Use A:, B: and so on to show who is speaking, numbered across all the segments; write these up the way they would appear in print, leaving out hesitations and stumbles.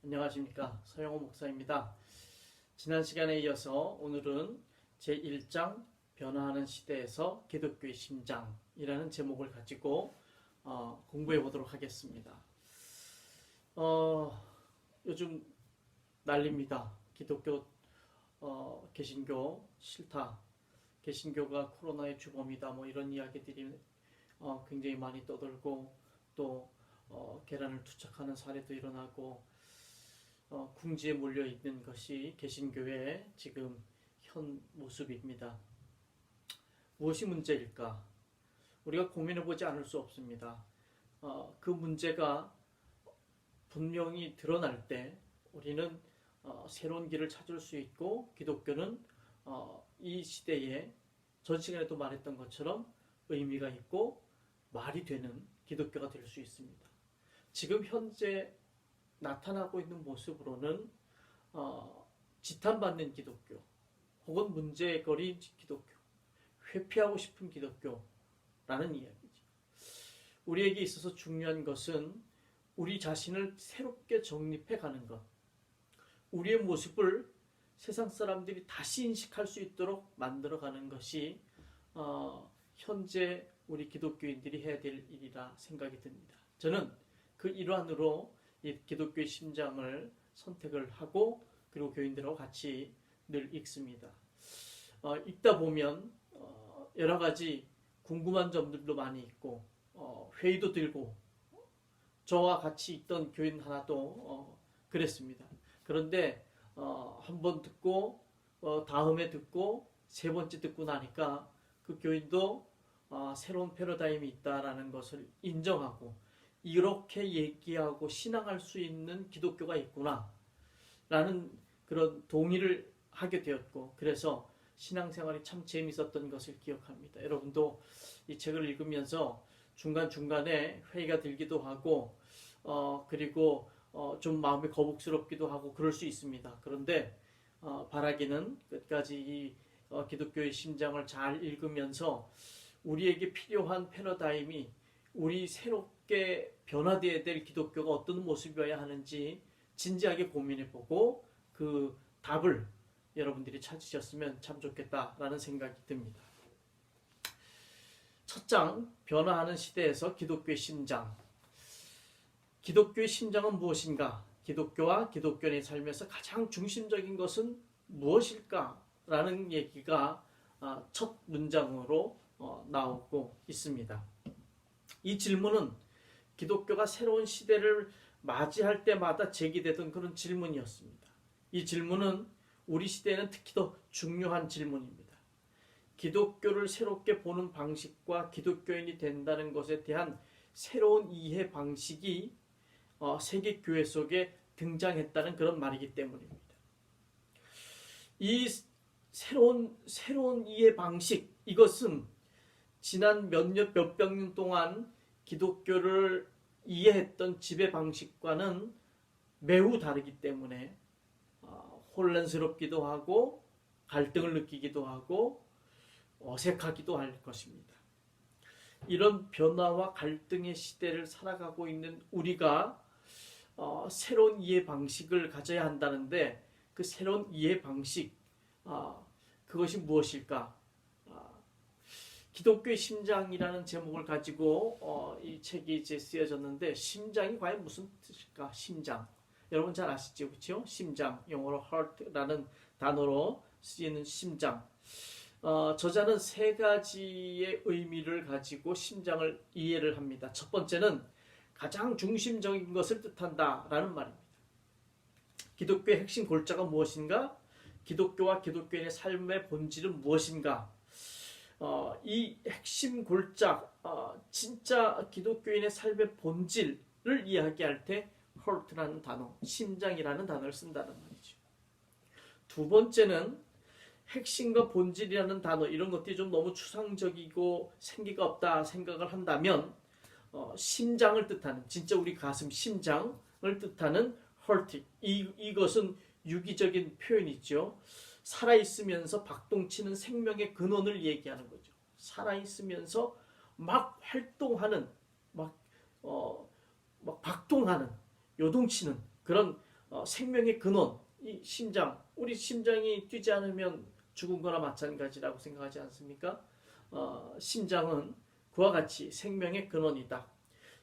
A: 안녕하십니까, 서영호 목사입니다. 지난 시간에 이어서 오늘은 제1장 변화하는 시대에서 기독교의 심장이라는 제목을 가지고 공부해 보도록 하겠습니다. 요즘 난립니다. 기독교 개신교 싫다, 개신교가 코로나의 주범이다, 뭐 이런 이야기들이 굉장히 많이 떠돌고, 또 계란을 투척하는 사례도 일어나고, 궁지에 몰려 있는 것이 개신교의 지금 현 모습입니다. 무엇이 문제일까? 우리가 고민해 보지 않을 수 없습니다. 그 문제가 분명히 드러날 때 우리는 새로운 길을 찾을 수 있고, 기독교는 이 시대에 전 시간에도 말했던 것처럼 의미가 있고 말이 되는 기독교가 될 수 있습니다. 지금 현재 나타나고 있는 모습으로는 지탄받는 기독교, 혹은 문제거리인 기독교, 회피하고 싶은 기독교라는 이야기죠. 우리에게 있어서 중요한 것은 우리 자신을 새롭게 정립해 가는 것, 우리의 모습을 세상 사람들이 다시 인식할 수 있도록 만들어 가는 것이 현재 우리 기독교인들이 해야 될 일이라 생각이 듭니다. 저는 그 일환으로 이 기독교의 심장을 선택을 하고, 그리고 교인들하고 같이 늘 읽습니다. 읽다 보면 여러 가지 궁금한 점들도 많이 있고, 회의도 들고, 저와 같이 있던 교인 하나도 그랬습니다. 그런데 한 번 듣고 다음에 듣고 세 번째 듣고 나니까 그 교인도 새로운 패러다임이 있다라는 것을 인정하고, 이렇게 얘기하고 신앙할 수 있는 기독교가 있구나 라는 그런 동의를 하게 되었고, 그래서 신앙생활이 참 재밌었던 것을 기억합니다. 여러분도 이 책을 읽으면서 중간중간에 회의가 들기도 하고, 그리고 좀 마음이 거북스럽기도 하고 그럴 수 있습니다. 그런데 바라기는 끝까지 이 기독교의 심장을 잘 읽으면서 우리에게 필요한 패러다임이, 우리 새롭게 변화되어야 될 기독교가 어떤 모습이어야 하는지 진지하게 고민해보고 그 답을 여러분들이 찾으셨으면 참 좋겠다라는 생각이 듭니다. 첫 장, 변화하는 시대에서 기독교의 심장. 기독교의 심장은 무엇인가? 기독교와 기독교인의 삶에서 가장 중심적인 것은 무엇일까? 라는 얘기가 첫 문장으로 나오고 있습니다. 이 질문은 기독교가 새로운 시대를 맞이할 때마다 제기되던 그런 질문이었습니다. 이 질문은 우리 시대에는 특히 더 중요한 질문입니다. 기독교를 새롭게 보는 방식과 기독교인이 된다는 것에 대한 새로운 이해 방식이 세계 교회 속에 등장했다는 그런 말이기 때문입니다. 이 새로운 이해 방식, 이것은 지난 몇백 년 동안 기독교를 이해했던 지배 방식과는 매우 다르기 때문에 혼란스럽기도 하고 갈등을 느끼기도 하고 어색하기도 할 것입니다. 이런 변화와 갈등의 시대를 살아가고 있는 우리가 새로운 이해 방식을 가져야 한다는데, 그 새로운 이해 방식, 그것이 무엇일까? 기독교의 심장이라는 제목을 가지고 이 책이 이제 쓰여졌는데, 심장이 과연 무슨 뜻일까? 심장. 여러분 잘 아시죠? 그렇죠? 심장, 영어로 heart라는 단어로 쓰이는 심장. 저자는 세 가지의 의미를 가지고 심장을 이해를 합니다. 첫 번째는 가장 중심적인 것을 뜻한다라는 말입니다. 기독교의 핵심 골자가 무엇인가? 기독교와 기독교인의 삶의 본질은 무엇인가? 이 핵심 골자, 진짜 기독교인의 삶의 본질을 이야기할 때 heart라는 단어, 심장이라는 단어를 쓴다는 말이죠. 두 번째는 핵심과 본질이라는 단어, 이런 것들이 좀 너무 추상적이고 생기가 없다 생각을 한다면 심장을 뜻하는, 진짜 우리 가슴 심장을 뜻하는 heart, 이것은 유기적인 표현이죠. 살아있으면서 박동치는 생명의 근원을 얘기하는 거죠. 살아있으면서 막 활동하는, 막 박동하는, 요동치는 그런 생명의 근원, 이 심장, 우리 심장이 뛰지 않으면 죽은 거나 마찬가지라고 생각하지 않습니까? 심장은 그와 같이 생명의 근원이다.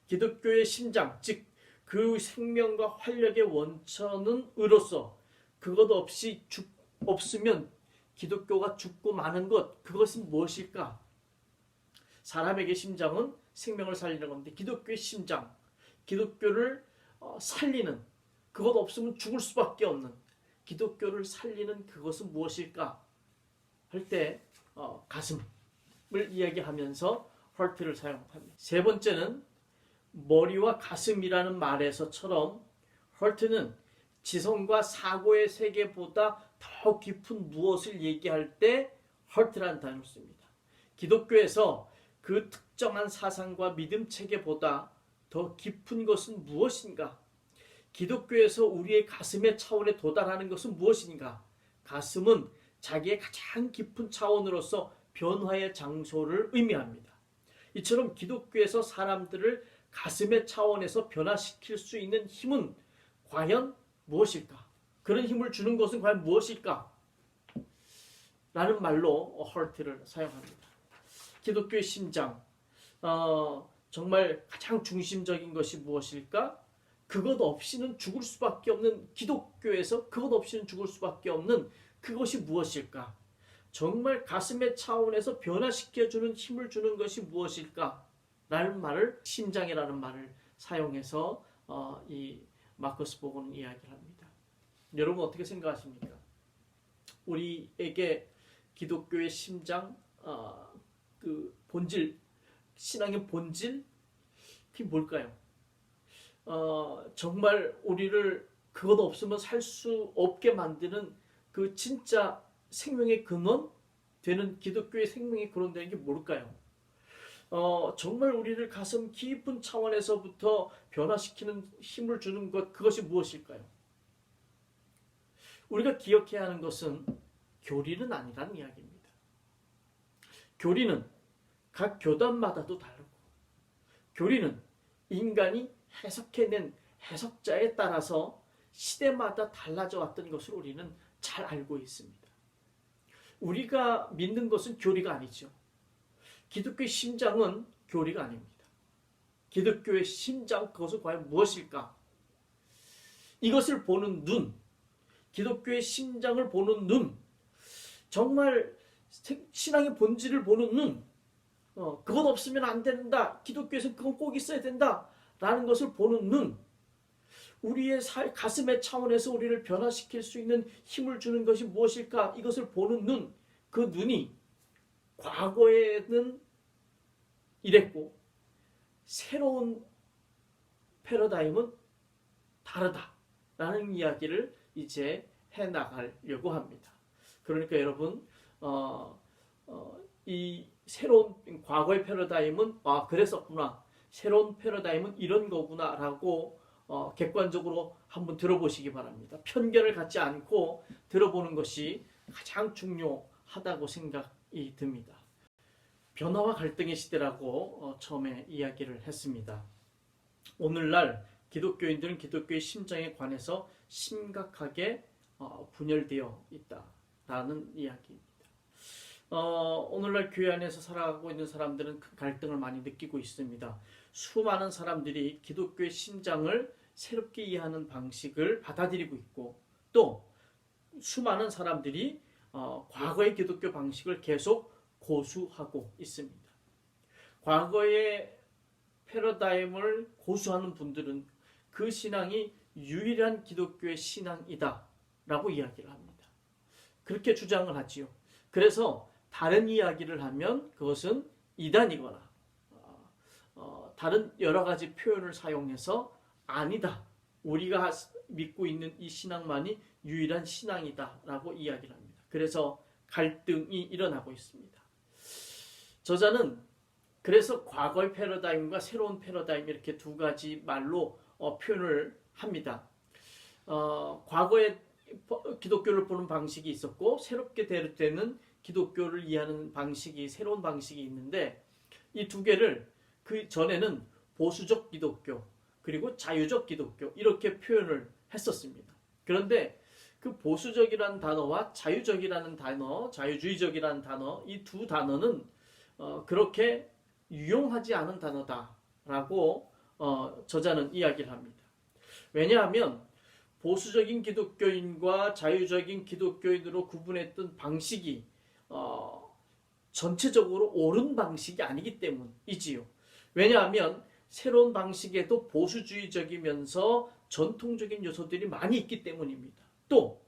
A: 기독교의 심장, 즉 그 생명과 활력의 원천은 의로서 그것 없이 없으면 기독교가 죽고 마는 것, 그것은 무엇일까? 사람에게 심장은 생명을 살리는 건데 기독교의 심장, 기독교를 살리는, 그것 없으면 죽을 수밖에 없는 기독교를 살리는 그것은 무엇일까? 할 때 가슴을 이야기하면서 헐트를 사용합니다. 세 번째는 머리와 가슴이라는 말에서처럼 헐트는 지성과 사고의 세계보다 더 깊은 무엇을 얘기할 때 헐트라는 단어를 씁니다. 기독교에서 그 특정한 사상과 믿음 체계보다 더 깊은 것은 무엇인가? 기독교에서 우리의 가슴의 차원에 도달하는 것은 무엇인가? 가슴은 자기의 가장 깊은 차원으로서 변화의 장소를 의미합니다. 이처럼 기독교에서 사람들을 가슴의 차원에서 변화시킬 수 있는 힘은 과연 무엇일까? 그런 힘을 주는 것은 과연 무엇일까? 라는 말로 헐트를 사용합니다. 기독교의 심장, 정말 가장 중심적인 것이 무엇일까? 그것 없이는 죽을 수밖에 없는, 기독교에서 그것 없이는 죽을 수밖에 없는 그것이 무엇일까? 정말 가슴의 차원에서 변화시켜주는 힘을 주는 것이 무엇일까? 라는 말을, 심장이라는 말을 사용해서 이 마커스 보고는 이야기를 합니다. 여러분 어떻게 생각하십니까? 우리에게 기독교의 심장, 그 본질, 신앙의 본질, 그게 뭘까요? 정말 우리를 그것 없으면 살 수 없게 만드는 그 진짜 생명의 근원 되는, 기독교의 생명의 근원 되는 게 뭘까요? 정말 우리를 가슴 깊은 차원에서부터 변화시키는 힘을 주는 것, 그것이 무엇일까요? 우리가 기억해야 하는 것은 교리는 아니라는 이야기입니다. 교리는 각 교단마다도 다르고, 교리는 인간이 해석해낸 해석자에 따라서 시대마다 달라져 왔던 것을 우리는 잘 알고 있습니다. 우리가 믿는 것은 교리가 아니죠. 기독교의 심장은 교리가 아닙니다. 기독교의 심장, 그것은 과연 무엇일까? 이것을 보는 눈, 기독교의 심장을 보는 눈, 정말 신앙의 본질을 보는 눈, 그것 없으면 안 된다, 기독교에서는 그건 꼭 있어야 된다 라는 것을 보는 눈, 우리의 가슴의 차원에서 우리를 변화시킬 수 있는 힘을 주는 것이 무엇일까? 이것을 보는 눈, 그 눈이 과거에는 이랬고 새로운 패러다임은 다르다라는 이야기를 이제 해나가려고 합니다. 그러니까 여러분 이 새로운 과거의 패러다임은 그랬었구나, 새로운 패러다임은 이런 거구나 라고 객관적으로 한번 들어보시기 바랍니다. 편견을 갖지 않고 들어보는 것이 가장 중요하다고 생각이 듭니다. 변화와 갈등의 시대라고 처음에 이야기를 했습니다. 오늘날 기독교인들은 기독교의 심장에 관해서 심각하게 분열되어 있다라는 이야기입니다. 오늘날 교회 안에서 살아가고 있는 사람들은 큰 갈등을 많이 느끼고 있습니다. 수많은 사람들이 기독교의 심장을 새롭게 이해하는 방식을 받아들이고 있고, 또 수많은 사람들이 과거의 기독교 방식을 계속 고수하고 있습니다. 과거의 패러다임을 고수하는 분들은 그 신앙이 유일한 기독교의 신앙이다 라고 이야기를 합니다. 그렇게 주장을 하지요. 그래서 다른 이야기를 하면 그것은 이단이거나 다른 여러 가지 표현을 사용해서 아니다, 우리가 믿고 있는 이 신앙만이 유일한 신앙이다 라고 이야기를 합니다. 그래서 갈등이 일어나고 있습니다. 저자는 그래서 과거의 패러다임과 새로운 패러다임, 이렇게 두 가지 말로 표현을 합니다. 과거에 기독교를 보는 방식이 있었고, 새롭게 되는 기독교를 이해하는 방식이, 새로운 방식이 있는데, 이 두 개를 그 전에는 보수적 기독교 그리고 자유적 기독교 이렇게 표현을 했었습니다. 그런데 그 보수적이라는 단어와 자유적이라는 단어, 자유주의적이라는 단어, 이 두 단어는 그렇게 유용하지 않은 단어다라고 저자는 이야기를 합니다. 왜냐하면 보수적인 기독교인과 자유적인 기독교인으로 구분했던 방식이 전체적으로 옳은 방식이 아니기 때문이지요. 왜냐하면 새로운 방식에도 보수주의적이면서 전통적인 요소들이 많이 있기 때문입니다. 또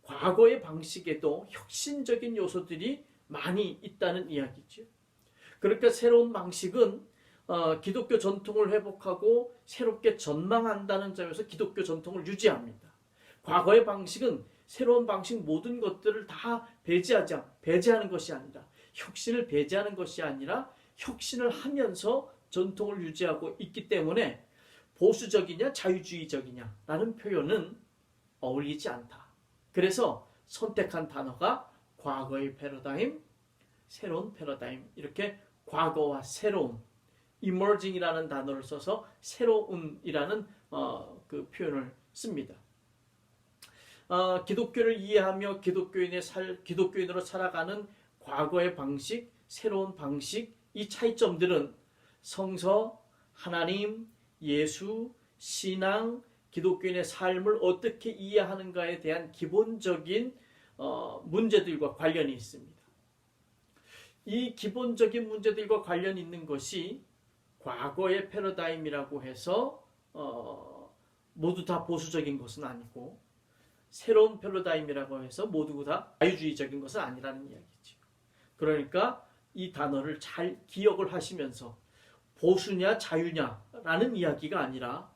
A: 과거의 방식에도 혁신적인 요소들이 많이 있다는 이야기죠. 그러니까 새로운 방식은 기독교 전통을 회복하고 새롭게 전망한다는 점에서 기독교 전통을 유지합니다. 과거의 방식은 새로운 방식 모든 것들을 다 배제하는 것이 아니라 혁신을 배제하는 것이 아니라 혁신을 하면서 전통을 유지하고 있기 때문에 보수적이냐 자유주의적이냐라는 표현은 어울리지 않다. 그래서 선택한 단어가 과거의 패러다임, 새로운 패러다임, 이렇게 과거와 새로운 emerging이라는 단어를 써서 새로운이라는 그 표현을 씁니다. 기독교를 이해하며 기독교인으로 살아가는 과거의 방식, 새로운 방식, 이 차이점들은 성서, 하나님, 예수, 신앙, 기독교인의 삶을 어떻게 이해하는가에 대한 기본적인 문제들과 관련이 있습니다. 이 기본적인 문제들과 관련이 있는 것이 과거의 패러다임이라고 해서 모두 다 보수적인 것은 아니고 새로운 패러다임이라고 해서 모두 다 자유주의적인 것은 아니라는 이야기죠. 그러니까 이 단어를 잘 기억을 하시면서 보수냐 자유냐라는 이야기가 아니라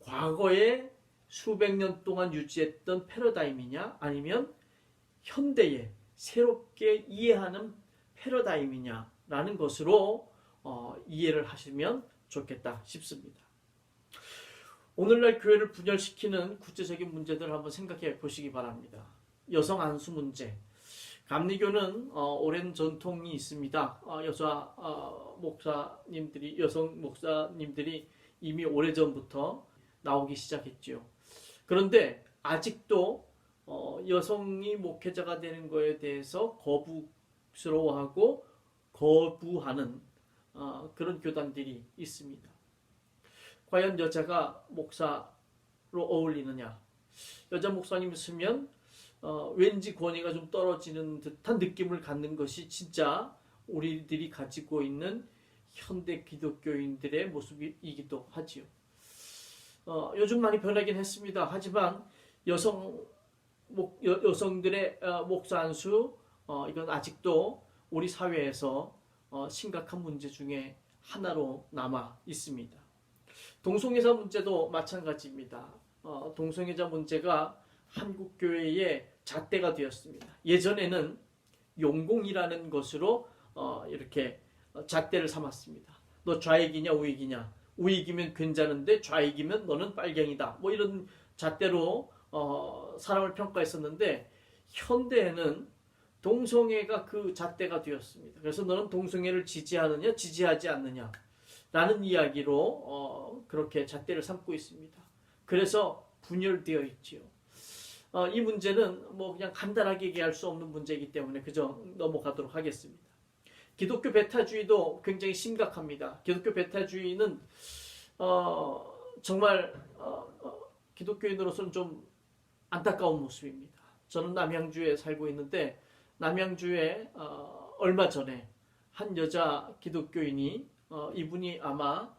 A: 과거에 수백 년 동안 유지했던 패러다임이냐 아니면 현대에 새롭게 이해하는 패러다임이냐라는 것으로 이해를 하시면 좋겠다 싶습니다. 오늘날 교회를 분열시키는 구체적인 문제들을 한번 생각해 보시기 바랍니다. 여성 안수 문제. 감리교는 오랜 전통이 있습니다. 여성 목사님들이 이미 오래전부터 나오기 시작했죠. 그런데 아직도 여성이 목회자가 되는 것에 대해서 거부스러워하고 거부하는 그런 교단들이 있습니다. 과연 여자가 목사로 어울리느냐? 여자 목사님 있으면 왠지 권위가 좀 떨어지는 듯한 느낌을 갖는 것이 진짜 우리들이 가지고 있는 현대 기독교인들의 모습이기도 하지요. 요즘 많이 변하긴 했습니다. 하지만 여성들의 목사 안수 이건 아직도 우리 사회에서 심각한 문제 중에 하나로 남아 있습니다. 동성애자 문제도 마찬가지입니다. 동성애자 문제가 한국 교회의 잣대가 되었습니다. 예전에는 용공이라는 것으로 이렇게 잣대를 삼았습니다. 너 좌익이냐 우익이냐? 우익이면 괜찮은데 좌익이면 너는 빨갱이다. 뭐 이런 잣대로 사람을 평가했었는데 현대에는 동성애가 그 잣대가 되었습니다. 그래서 너는 동성애를 지지하느냐 지지하지 않느냐 라는 이야기로 그렇게 잣대를 삼고 있습니다. 그래서 분열되어 있지요. 이 문제는 뭐 그냥 간단하게 얘기할 수 없는 문제이기 때문에 그저 넘어가도록 하겠습니다. 기독교 배타주의도 굉장히 심각합니다. 기독교 배타주의는 정말 기독교인으로서는 좀 안타까운 모습입니다. 저는 남양주에 살고 있는데 남양주에 얼마 전에 한 여자 기독교인이 이분이 아마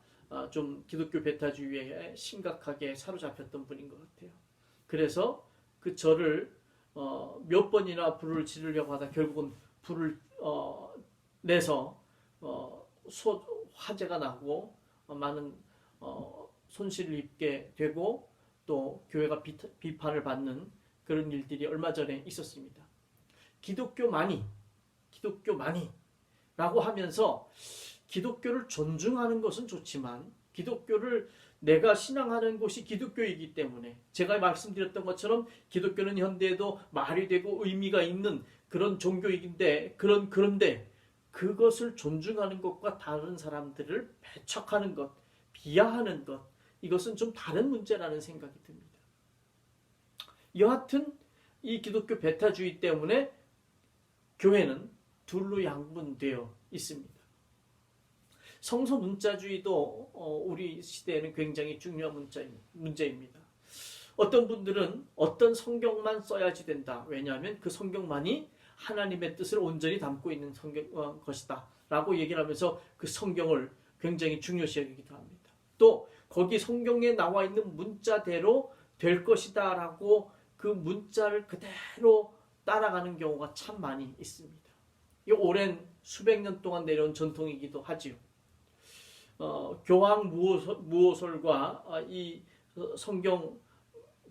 A: 좀 기독교 배타주의에 심각하게 사로잡혔던 분인 것 같아요. 그래서 그 절을 몇 번이나 불을 지르려고 하다 결국은 불을 내서 화재가 나고 많은 손실을 입게 되고 또 교회가 비판을 받는 그런 일들이 얼마 전에 있었습니다. 기독교만이 라고 하면서 기독교를 존중하는 것은 좋지만 기독교를 내가 신앙하는 곳이 기독교이기 때문에 제가 말씀드렸던 것처럼 기독교는 현대에도 말이 되고 의미가 있는 그런 종교이긴데 그런데 그것을 존중하는 것과 다른 사람들을 배척하는 것, 비하하는 것 이것은 좀 다른 문제라는 생각이 듭니다. 여하튼 이 기독교 배타주의 때문에 교회는 둘로 양분되어 있습니다. 성서 문자주의도 우리 시대에는 굉장히 중요한 문제입니다. 어떤 분들은 어떤 성경만 써야지 된다. 왜냐하면 그 성경만이 하나님의 뜻을 온전히 담고 있는 것이다 라고 얘기를 하면서 그 성경을 굉장히 중요시 여기기도 합니다. 또 거기 성경에 나와 있는 문자대로 될 것이다 라고 그 문자를 그대로 따라가는 경우가 참 많이 있습니다. 이 오랜 수백 년 동안 내려온 전통이기도 하지요. 교황 무호설과 이 성경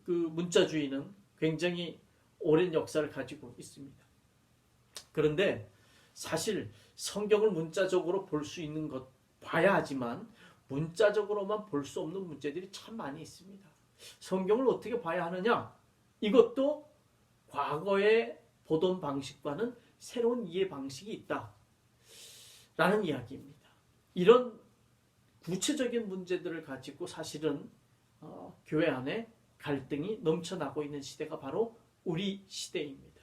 A: 그 문자주의는 굉장히 오랜 역사를 가지고 있습니다. 그런데 사실 성경을 문자적으로 볼 수 있는 것 봐야 하지만 문자적으로만 볼 수 없는 문제들이 참 많이 있습니다. 성경을 어떻게 봐야 하느냐? 이것도 과거에 보던 방식과는 새로운 이해 방식이 있다 라는 이야기입니다. 이런 구체적인 문제들을 가지고 사실은 교회 안에 갈등이 넘쳐나고 있는 시대가 바로 우리 시대입니다.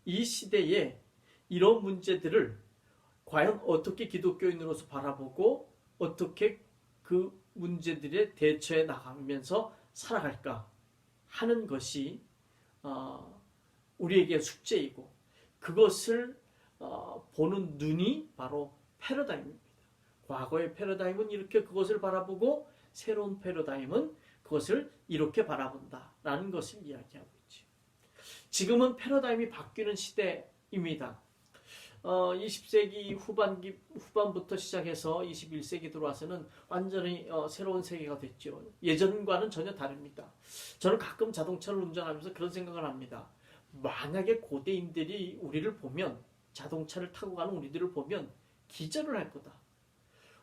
A: 이 시대에 이런 문제들을 과연 어떻게 기독교인으로서 바라보고 어떻게 그 문제들에 대처해 나가면서 살아갈까 하는 것이 우리에게 숙제이고 그것을 보는 눈이 바로 패러다임입니다. 과거의 패러다임은 이렇게 그것을 바라보고 새로운 패러다임은 그것을 이렇게 바라본다라는 것을 이야기하고 있죠. 지금은 패러다임이 바뀌는 시대입니다. 20세기 후반부터 시작해서 21세기 들어와서는 완전히 새로운 세계가 됐죠. 예전과는 전혀 다릅니다. 저는 가끔 자동차를 운전하면서 그런 생각을 합니다. 만약에 고대인들이 우리를 보면 자동차를 타고 가는 우리들을 보면 기절을 할 거다.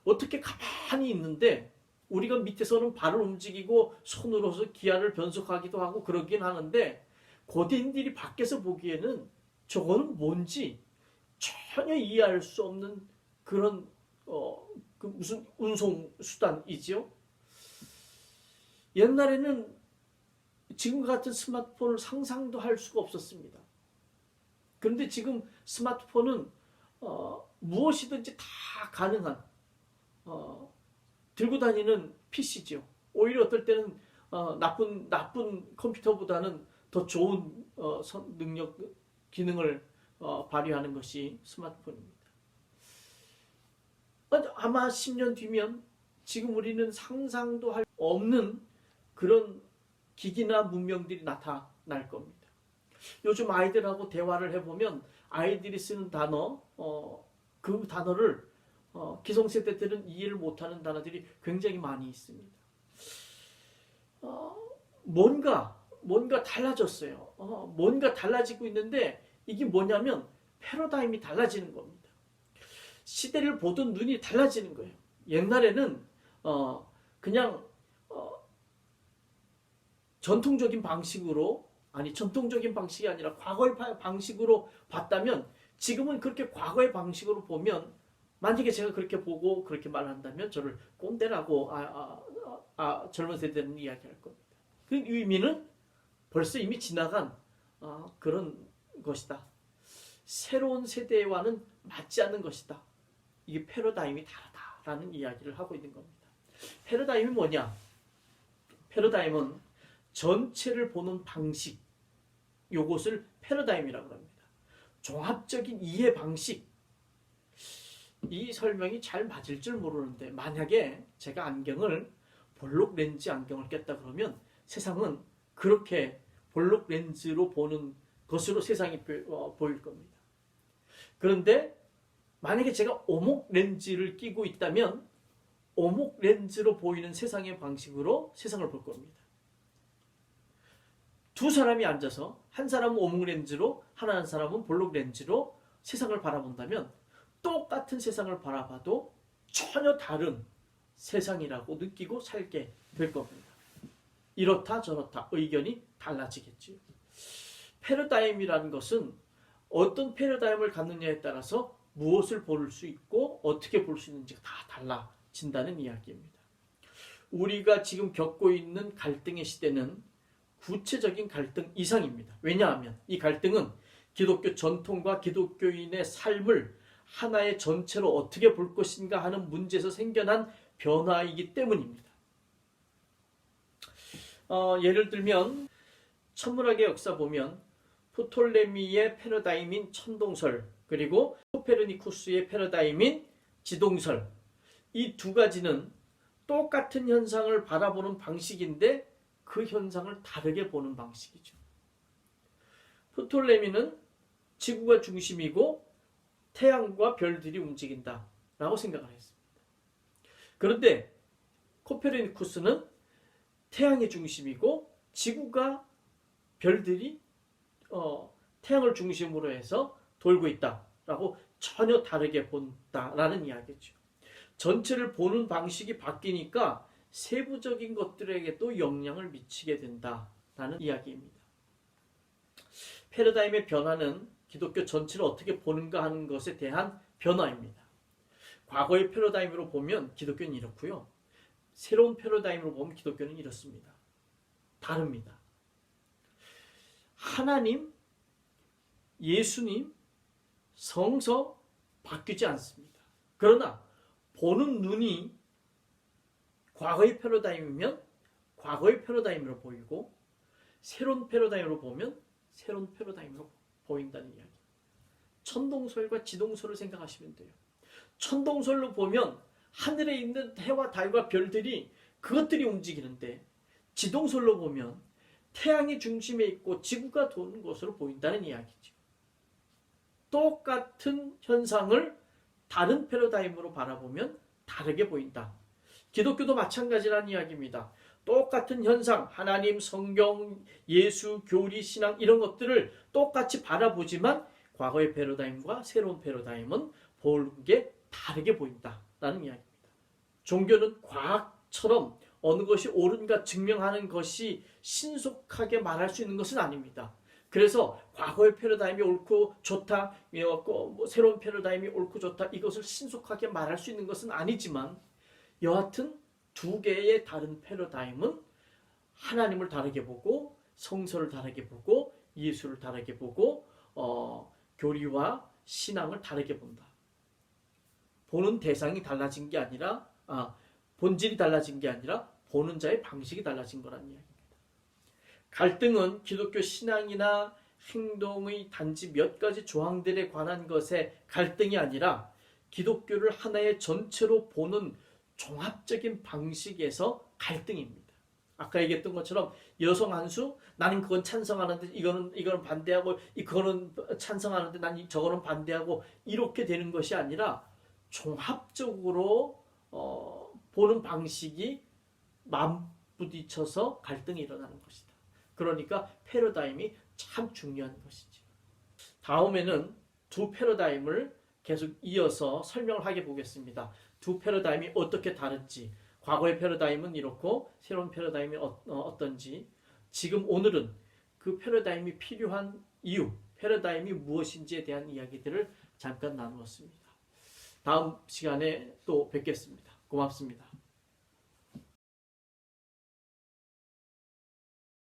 A: 어떻게 가만히 있는데 우리가 밑에서는 발을 움직이고 손으로서 기아를 변속하기도 하고 그러긴 하는데 고대인들이 밖에서 보기에는 저거는 뭔지 전혀 이해할 수 없는 그런 그 무슨 운송 수단이지요. 옛날에는 지금과 같은 스마트폰을 상상도 할 수가 없었습니다. 그런데 지금 스마트폰은 무엇이든지 다 가능한 들고 다니는 PC죠. 오히려 어떨 때는 나쁜 컴퓨터보다는 더 좋은 능력, 기능을 발휘하는 것이 스마트폰입니다. 아마 10년 뒤면 지금 우리는 상상도 할 수 없는 그런 기기나 문명들이 나타날 겁니다. 요즘 아이들하고 대화를 해보면 아이들이 쓰는 단어, 그 단어를 기성세대들은 이해를 못하는 단어들이 굉장히 많이 있습니다. 뭔가 달라졌어요. 뭔가 달라지고 있는데 이게 뭐냐면 패러다임이 달라지는 겁니다. 시대를 보던 눈이 달라지는 거예요. 옛날에는 그냥 전통적인 방식이 아니라 과거의 방식으로 봤다면 지금은 그렇게 과거의 방식으로 보면 만약에 제가 그렇게 보고 그렇게 말한다면 저를 꼰대라고 젊은 세대는 이야기할 겁니다. 그 의미는 벌써 이미 지나간 그런 것이다. 새로운 세대와는 맞지 않는 것이다. 이게 패러다임이 다르다라는 이야기를 하고 있는 겁니다. 패러다임이 뭐냐? 패러다임은 전체를 보는 방식, 요것을 패러다임이라고 합니다. 종합적인 이해 방식. 이 설명이 잘 맞을 줄 모르는데 만약에 제가 볼록 렌즈 안경을 꼈다 그러면 세상은 그렇게 볼록 렌즈로 보는 것으로 세상이 보일 겁니다. 그런데 만약에 제가 오목 렌즈를 끼고 있다면 오목 렌즈로 보이는 세상의 방식으로 세상을 볼 겁니다. 두 사람이 앉아서 한 사람은 오목 렌즈로 한 사람은 볼록 렌즈로 세상을 바라본다면 똑같은 세상을 바라봐도 전혀 다른 세상이라고 느끼고 살게 될 겁니다. 이렇다 저렇다 의견이 달라지겠지요. 패러다임이라는 것은 어떤 패러다임을 갖느냐에 따라서 무엇을 볼 수 있고 어떻게 볼 수 있는지가 다 달라진다는 이야기입니다. 우리가 지금 겪고 있는 갈등의 시대는 구체적인 갈등 이상입니다. 왜냐하면 이 갈등은 기독교 전통과 기독교인의 삶을 하나의 전체로 어떻게 볼 것인가 하는 문제에서 생겨난 변화이기 때문입니다. 예를 들면 천문학의 역사 보면 프톨레미의 패러다임인 천동설, 그리고 코페르니쿠스의 패러다임인 지동설, 이 두 가지는 똑같은 현상을 바라보는 방식인데 그 현상을 다르게 보는 방식이죠. 프톨레미는 지구가 중심이고 태양과 별들이 움직인다 라고 생각을 했습니다. 그런데 코페르니쿠스는 태양이 중심이고 지구가 별들이 태양을 중심으로 해서 돌고 있다라고 전혀 다르게 본다라는 이야기죠. 전체를 보는 방식이 바뀌니까 세부적인 것들에게도 영향을 미치게 된다라는 이야기입니다. 패러다임의 변화는 기독교 전체를 어떻게 보는가 하는 것에 대한 변화입니다. 과거의 패러다임으로 보면 기독교는 이렇고요. 새로운 패러다임으로 보면 기독교는 이렇습니다. 다릅니다. 하나님, 예수님, 성서 바뀌지 않습니다. 그러나 보는 눈이 과거의 패러다임이면 과거의 패러다임으로 보이고 새로운 패러다임으로 보면 새로운 패러다임으로 보인다는 이야기. 천동설과 지동설을 생각하시면 돼요. 천동설로 보면 하늘에 있는 해와 달과 별들이 그것들이 움직이는데 지동설로 보면 태양이 중심에 있고 지구가 도는 것으로 보인다는 이야기죠. 똑같은 현상을 다른 패러다임으로 바라보면 다르게 보인다. 기독교도 마찬가지라는 이야기입니다. 똑같은 현상, 하나님, 성경, 예수, 교리, 신앙 이런 것들을 똑같이 바라보지만 과거의 패러다임과 새로운 패러다임은 보는 게 다르게 보인다라는 이야기입니다. 종교는 과학처럼 어느 것이 옳은가 증명하는 것이 신속하게 말할 수 있는 것은 아닙니다. 그래서 과거의 패러다임이 옳고 좋다, 새로운 패러다임이 옳고 좋다 이것을 신속하게 말할 수 있는 것은 아니지만 여하튼 두 개의 다른 패러다임은 하나님을 다르게 보고 성서를 다르게 보고 예수를 다르게 보고 교리와 신앙을 다르게 본다. 보는 대상이 달라진 게 아니라 본질이 달라진 게 아니라 보는 자의 방식이 달라진 거라는 이야기입니다. 갈등은 기독교 신앙이나 행동의 단지 몇 가지 조항들에 관한 것의 갈등이 아니라 기독교를 하나의 전체로 보는 종합적인 방식에서 갈등입니다. 아까 얘기했던 것처럼 여성 한 수, 나는 그건 찬성하는데 이거는 반대하고 이거는 찬성하는데 난 저거는 반대하고 이렇게 되는 것이 아니라 종합적으로 보는 방식이 맞부딪혀서 갈등이 일어나는 것이다. 그러니까 패러다임이 참 중요한 것이지. 다음에는 두 패러다임을 계속 이어서 설명을 하게 보겠습니다. 두 패러다임이 어떻게 다른지, 과거의 패러다임은 이렇고 새로운 패러다임이 어떤지, 지금 오늘은 그 패러다임이 필요한 이유, 패러다임이 무엇인지에 대한 이야기들을 잠깐 나누었습니다. 다음 시간에 또 뵙겠습니다. 고맙습니다.